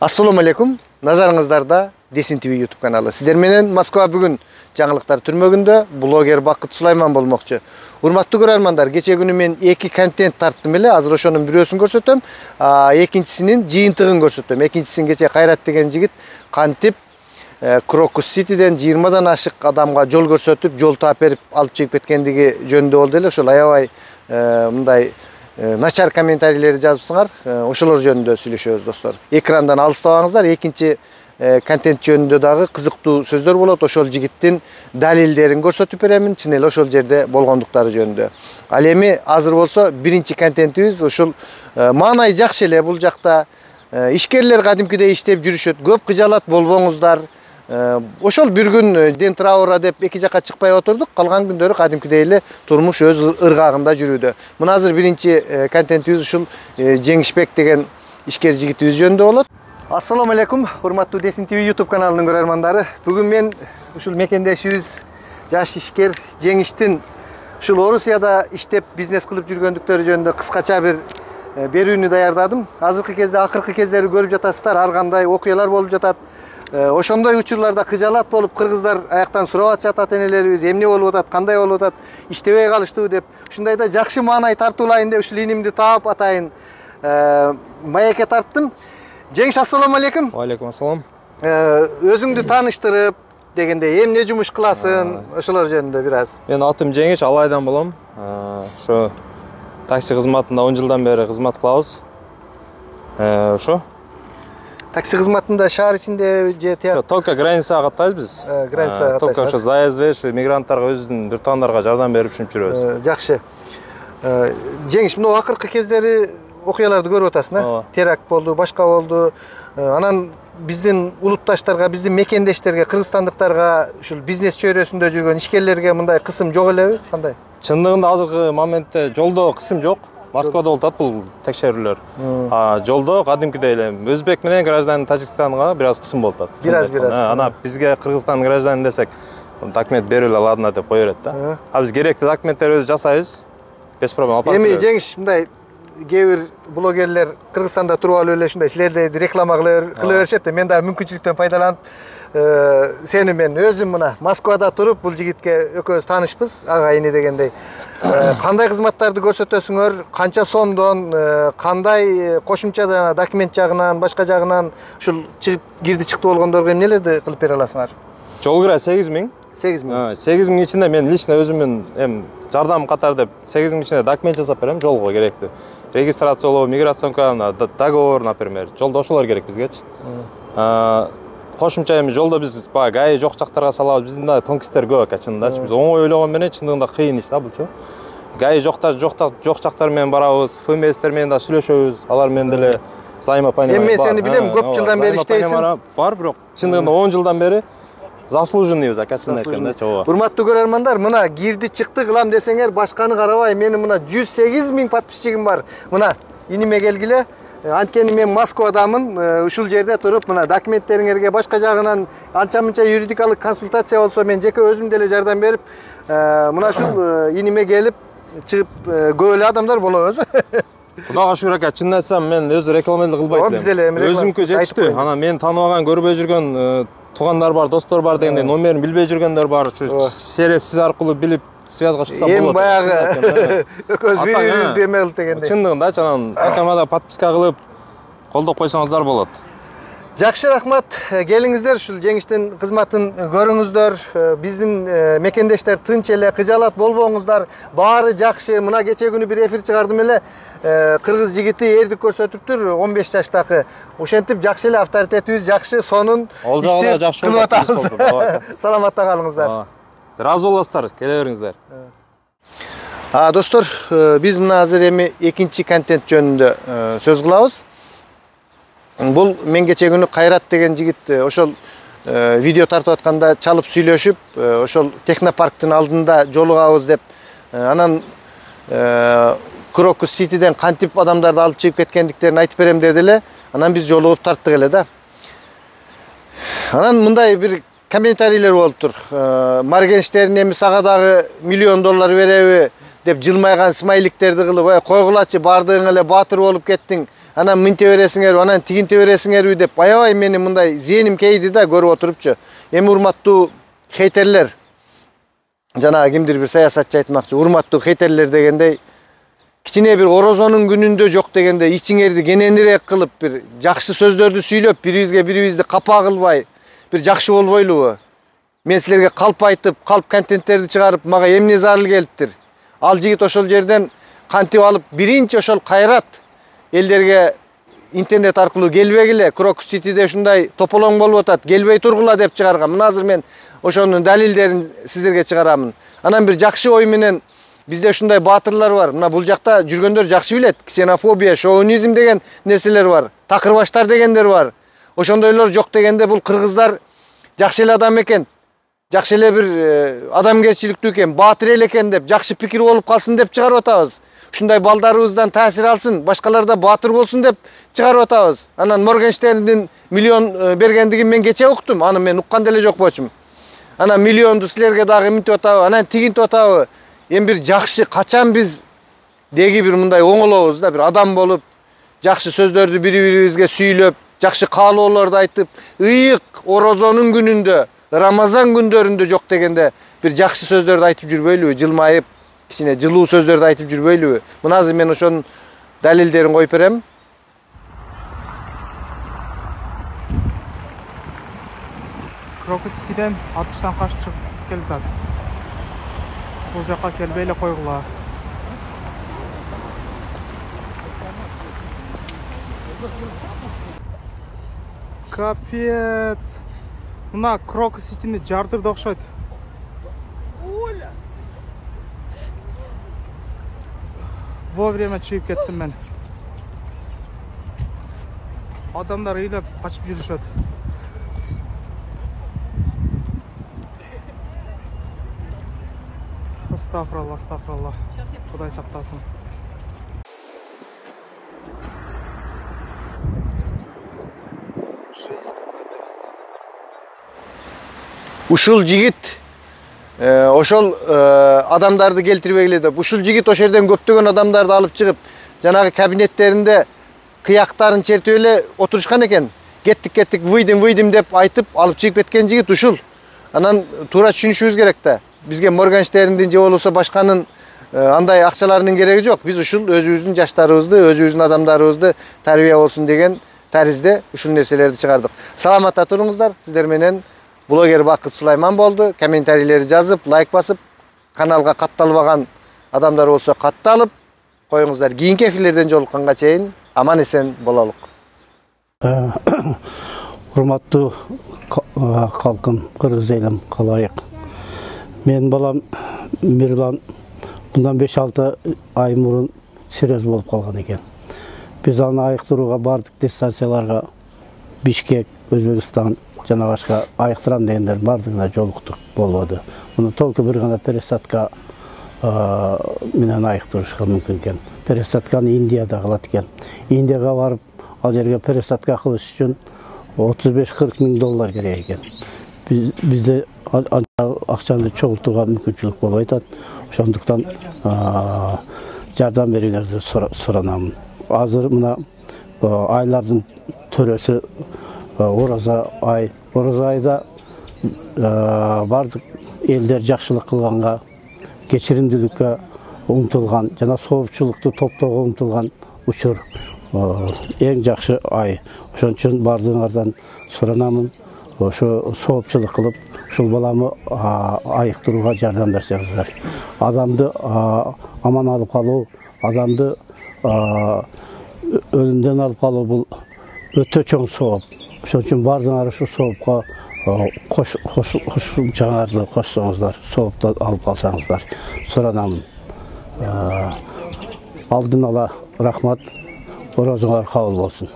Assalamu alaikum. Nazarыңыздарда Десин ТВ YouTube каналы. Сіздер менен Москва бүгін жаңылықтар түрмөгүндө блогер Бакыт Сулайман болмокчу. Урматтуу көрөрмандар, кече күнү мен 2 контент тарттым эле. Азыр ошонун бирөөсүн көрсөтөм, экинчисинин жыйынтыгын көрсөтөм. Экинчисин кече Кайрат деген жигит кантип Крокус Ситиден 20дан ашык адамга жол көрсөтүп, жол таап берип алып чыгып кеткендиги жөнүндө болду эле. Ошол аябай мындай начар комментарийлерди жазыпсыңар. Ошолор жөнүндө сүйлөшөбүз достор. Экрандан алыстабаңыздар. Экинчи контент жөнүндө дагы кызыктуу сөздөр болот. Ошол жигиттин далилдерин көрсөтүп беремин. Чын эле ошол жерде болгондуктары жөнүндө. Ал эми азыр болсо биринчи контентибиз ушул маанай жакшы эле бул жакта. Ишкерлер кадимкидей иштеп жүрүшөт. Көп кыжалат болбоңуздар. Ошол bir gün ден траура деп эки жакка чыкпай отурдук. Калган күндөрү кадимкидей эле турмуш өз ыргагында жүрүүдө. Мына азыр биринчи контентибиз ушул Жеңишбек деген ишкер жигитибиз жөнүндө болот. Ассаламу алейкум, урматтуу Десин ТВ YouTube каналынын көрөрмандары. Бүгүн мен ушул мекендешибиз жаш ишкер Жеңиштин ушул Орусияда иштеп бизнес кылып жүргөндүктөрү жөнүндө кыскача бир берүүнү даярдадым. Азыркы кезде, акыркы кездери көрүп жатасыздар, ар кандай окуялар болуп жатат. Ошондой учурларда кыжалат болуп, кыргыздар аяктан сурап атышат энелерибиз, эмне болуп атат, кандай болуп атат, иштебей калыштыбы деп. Ушундайда жакшы маанай тартуулайын деп ушул инимди таап атайын маекке тарттым. Жеңиш, ассаламу алейкум. Алейкум ассалам. Өзүңдү тааныштырып дегенде, эмне жумуш кыласың, ошолор жөнүндө бир аз. Мен атым Жеңиш, Алайдан болом. Ошо такси кызматында 10 жылдан бери кызмат кылабыз. Ошо. Такси кызматында шаар ичинде же только границага каттайбыз биз. Границага каттайсыз. Только ошо заезд, мигранттарга өзүбүздүн бир туугандарга жардам берип ушинтип жүрөбүз. Жакшы. Жеңиш, мына акыркы кездери окуяларды көрүп атасың, теракт болду, башка болду. Анан биздин улутташтарга, биздин мекендештерге, кыргызстандыктарга ушул бизнес чөйрөсүндө жүргөн ишкерлерге мындай кысым жок элеби? Кандай? Чындыгында азыркы моментте жолдо кысым жок. Москвада болуп атат бул текшерүүлөр. Жолдо кадимкидей эле өзбек менен гражданин Тажикстанга бир аз кысым болуп атат. Бир аз. Ана бизге Кыргызстан гражданин десек, документ берип аладына деп кое берет да. Биз керектүү документтерди өзү жасайбыз. Без проблем алып беребиз. Эми Жеңиш, мындай кээ бир блогерлер Кыргызстанда туруп алып эле ушундай силерди реклама кыла беришет. Мен дагы мүмкүнчүлүктөн пайдаланып сени мен өзүм мына Москвада туруп бул жигитке экөөбүз таанышпыз, ага эне дегендей. Кандай кызматтарды көрсөтөсүңөр, канча сомдон, кандай кошумча жана документ жагынан, башка жагынан ушул чыгып кирди чыкты болгондорго эмнелерди кылып бере аласыңар? Жол кирет 8000. 8000. 8000 ичинде мен лично өзүмдүн жардам катары деп 8000 ичинде документ жасап берем, жолго керектүү. Регистрациялоо, миграциянка, договор, например. Жолдо ошолор керек бизгечи. Кошумча эми жолдо биз баягы ГАИ жок жактарга салабыз. Биздин да тонкисттер көп экен чындыгындачы. Биз оңой ойлогон менен чындыгында кыйын иш да булчу. ГАИ жок жактар менен барабыз, ФМСтер менен да сүйлөшөбүз. Алар менен деле взаимопонимание бар. Эми мен сени билем, көп жылдан бери иштейсиң. Бар, бирок чындыгында 10 жылдан бери заслуженныйбыз, акачын айтканда, чоо. Урматтуу көрөрмандар, мына кирди чыкты кылам десеңер, башканы карабай, менин мына 108 000 подписчигим бар. Мына иниме келгиле. Анткени мен Москвадамын, ушул жерде туруп, мына документтериңерге башка жагынан анча-мынча юридикалык консультация болсо мен жеке өзүм деле жардам берип, мына ушул иниме келип чыгып көп эле адамдар болобуз. Кудайга шүгүр ака, чынын айтсам мен өзү рекламалык кылбайт элем. Биз эле өзүмкө жетиштүү. Анан мен тааныбаган, көрбөй жүргөн туугандар бар, достор бар дегендей, номерин билбей жүргөндөр бар. Сиз аркылуу билип связга чыкса болот. Эми баягы экөөбүз бири-бирибизди эме кылып дегендей. Чындыгында анан акама да подписка кылып колдоп койсоңуздар болот. Жакшы, рахмат. Келиңиздер, ушул Жеңиштин кызматын көрүңүздөр. Биздин мекендештер тынч эле, кыжалат болбоңуздар. Баары жакшы. Мына кече күнү бир эфир чыгардым эле. Кыргыз жигити эрдик көрсөтүптүр, 15 жаштагы. Ошентип жакшы эле авторитетибиз жакшы, сонун иштеп кылып атабыз. Саламатта калыңыздар. Разы болосуздар, келе бериңиздер. Достор, биз мына азыр эми экинчи контент жөнүндө сөз кылабыз. Бул мен кече күнү Кайрат деген жигит ошол видео тартып атканда чалып сүйлөшүп, ошол технопарктын алдында жолугабыз деп, анан Крокус Ситиден кантип адамдарды алып чыгып кеткендиктерин айтып берем деди эле. Анан биз жолугуп тарттык эле да. Анан мындай бир комментарийлер болуптур. Маргенштерин эми сага дагы $1 миллион береби деп жылмайган смайликтерди кылып, койгулачы, бардыгың эле баатыр болуп кеттиң. анан мынте бересиңерби, анан тигинте бересиңерби деп аябай мени мындай зээним кейди да көрүп отурупчу. Эми урматтуу хейтерлер, жанагы кимдир бир саясатчы айтмакчы, урматтуу хейтерлер дегендей, кичине бир орозонун күнүндө жок дегенде ичиңерди кененирээк кылып, бир жакшы сөздөрдү сүйлөп, бирибизди капа кылбай, бир жакшы болбойлубу? Мен силерге калп айтып, калп контенттерди чыгарып, мага эмне зарыл келиптир? Ал жигит ошол жерден кантип алып, биринчи ошол кайрат элдерге интернет аркылуу келбегиле, Крокус Ситиде ушундай тополоң болуп атат, келбей тургула деп чыгаргам. Мына азыр мен ошонун далилдерин сиздерге чыгарамын. Анан бир жакшы ой менен бизде ушундай баатырлар бар. Мына бул жакта жүргөндөр жакшы билет. Ксенофобия, шовинизм деген нерселер бар. Такырбаштар дегендер бар. Ошондойлор жок дегенде бул кыргыздар жакшы эле адам экен. Жакшы эле бир адамгерчиликтүү экен, баатыр эл экен деп, жакшы пикир болуп калсын деп чыгарып атабыз. Ушундай балдарыбыздан таасир алсын, башкалар да баатыр болсун деп чыгарып атабыз. Анан Моргенштерндин миллион бергендигин мен кече уктум, аны мен уккан деле жок болчумун. Анан миллионду силерге дагы мынтип атабы, анан тигинтип атабы. Эми бир жакшы качан биз деги бир мындай оңолобуз да, бир адам болуп, жакшы сөздөрдү бири-бирибизге сүйлөп, жакшы каалоолорду айтып, ыйык орозонун күнүндө, Рамазан күндөрүндө жок дегенде бир жакшы сөздөрдү айтып жүрбөйлүбү, жылмайып, кичине жылуу сөздөрдү айтып жүрбөйлүбү? Мына азыр мен ошонун далилдерин коюп берем. Крокус Ситиден 60-тан качып чыгып келатат. Бул жака келбей эле койгула. Капец. Мына Крокус Ситини жардырды окшойт. Вовремя чыгып кеттим мен. Адамдар ыйлап качып жүрүшөт. Астагфирулла, астагфирулла. Кудай сактасын. Ушул жигит ошол адамдарды келтирбегиле деп, ушул жигит ошол жерден көптөгөн адамдарды алып чыгып, жанагы кабинеттеринде кыяктарын чертип эле отурушкан экен. Кеттик, выйдым деп айтып алып чыгып кеткен жигит ушул. Анан туура түшүнүшүбүз керек да. Бизге Моргенштерндин же болбосо башканын андай акчаларынын кереги жок. Биз ушул өзүбүздүн жаштарыбызды, өзүбүздүн адамдарыбызды тарбия болсун деген таризде ушул нерселерди чыгардык. Саламатта туруңуздар. Сиздер менен блогер Бакыт Сулайман болду. Комментарийлерди жазып, лайк басып, каналга катталбаган адамдар болсо катталып коюңуздар. Кийинки эфирлерден жолукканга чейин аман эсен бололук. Урматтуу калкым, кыргыз элим, калайык. Мен балам Мирлан bundan 5-6 ай мурун серьез болуп калган экен. Биз аны айыктырууга бардык дистанцияларга Бишкек, Өзбекстан жана башка айыктырам дегендер бардыгына жолуктук болбоду. Муну толку бир гана пересадка менен айыктырышка мүмкүн экен. Пересадканы Индияда кылат экен. Индияга барып, ал жерге пересадка кылыш үчүн 35-40 миң доллар керек экен. Бизде акчаны чогултууга мүмкүнчүлүк болбой атат. Ошондуктан жардам бериңерди суранамын. Азыр мына айлардын төрөсү Ораза ай. Ораза айда бардык элдер жакшылык кылганга, кечиримдүүлүккө умтулган жана соопчулукту топтоого умтулган учур эң жакшы ай. Ошон үчүн бардыгыңардан суранамын. Ошо соопчулук кылып, ушул баламы айыктырууга жардам берсеңиздер. Адамды аман алып калуу, адамды өлүмдөн алып калуу бул өтө чоң сооп. Ошон үчүн бардыгыңар ушу соопко кошумчаңарды кошсоңуздар, соопту алып калсаңыздар. Суранамын. Алдын ала рахмат. Оразыңар кабыл болсун.